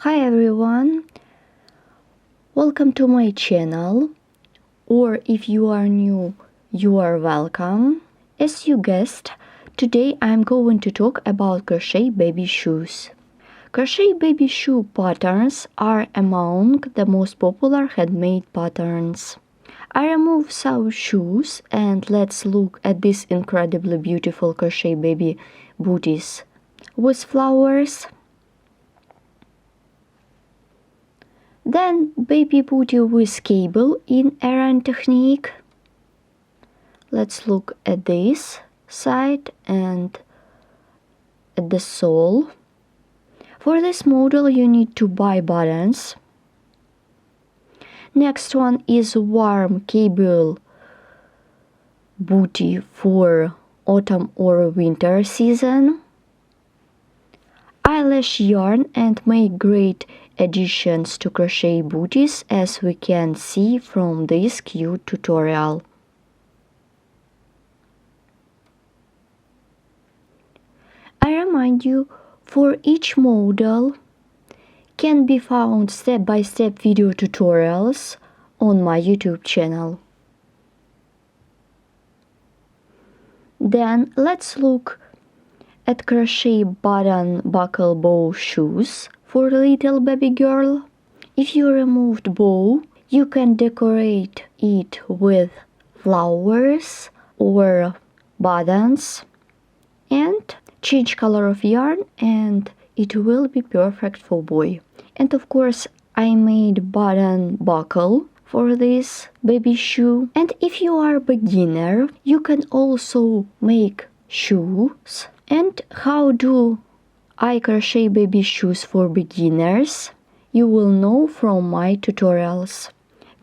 Hi everyone, welcome to my channel, or if you are new, you are welcome. As you guessed, today I'm going to talk about crochet baby shoes. Crochet baby shoe patterns are among the most popular handmade patterns. I removed some shoes and let's look at these incredibly beautiful crochet baby booties with flowers. Then baby booty with cable in Arans technique. Let's look at this side and at the sole. For this model you need to buy buttons. Next one is warm cable booty for autumn or winter season. Eyelash yarn and make great additions to crochet booties, as we can see from this cute tutorial. I remind you, for each model can be found step-by-step video tutorials on my YouTube channel. Then let's look at crochet button buckle bow shoes for little baby girl. If you removed bow, you can decorate it with flowers or buttons and change color of yarn, and it will be perfect for boy. And of course I made button buckle for this baby shoe. And if you are beginner, you can also make shoes. And how do I crochet baby shoes for beginners? You will know from my tutorials.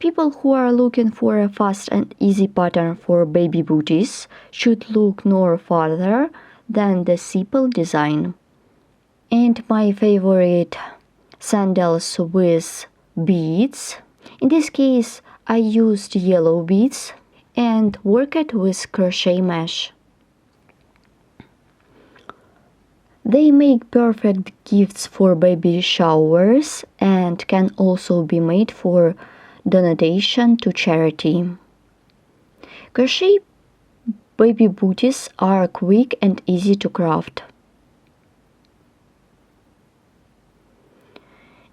People who are looking for a fast and easy pattern for baby booties should look no farther than the simple design. And my favorite sandals with beads. In this case I used yellow beads and worked with crochet mesh. They make perfect gifts for baby showers and can also be made for donation to charity. Crochet baby booties are quick and easy to craft.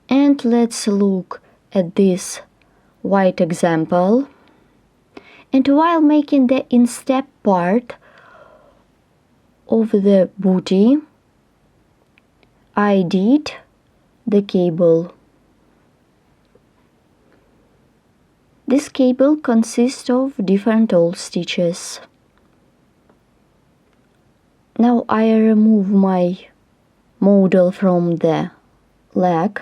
And let's look at this white example. And while making the instep part of the booty, I did the cable. This cable consists of different old stitches. Now I remove my model from the leg.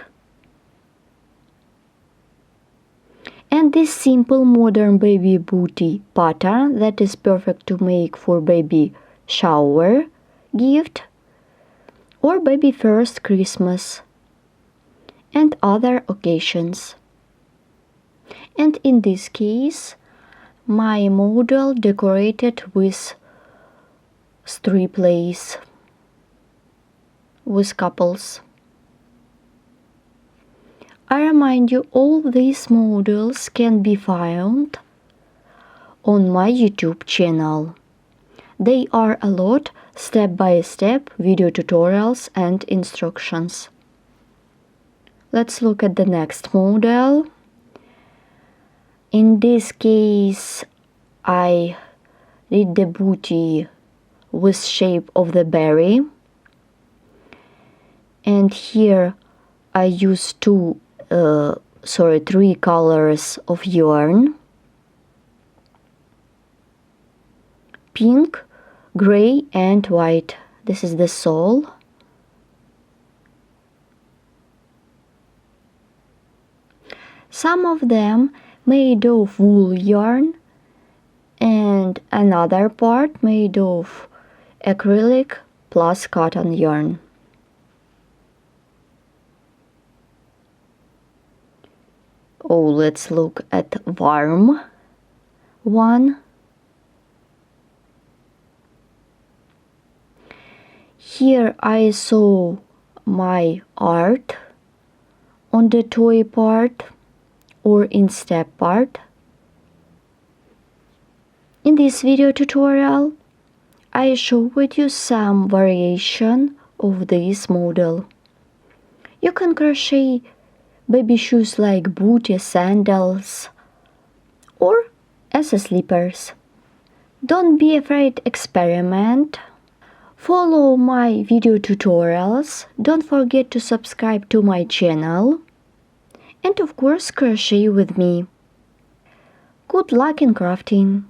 And this simple modern baby booty pattern that is perfect to make for baby shower gift or baby first Christmas and other occasions. And in this case my model decorated with strip lace with couples. I remind you, all these models can be found on my YouTube channel. They are a lot step-by-step video tutorials and instructions. Let's look at the next model. In this case I did the booty with shape of the berry, and here I used three colors of yarn: pink, gray and white. This is the sole. Some of them made of wool yarn and another part made of acrylic plus cotton yarn. Oh, let's look at warm one. Here I saw my art on the toy part or instep part. In this video tutorial, I showed you some variation of this model. You can crochet baby shoes like booties, sandals, or as slippers. Don't be afraid, experiment. Follow my video tutorials. Don't forget to subscribe to my channel. And of course, crochet with me. Good luck in crafting!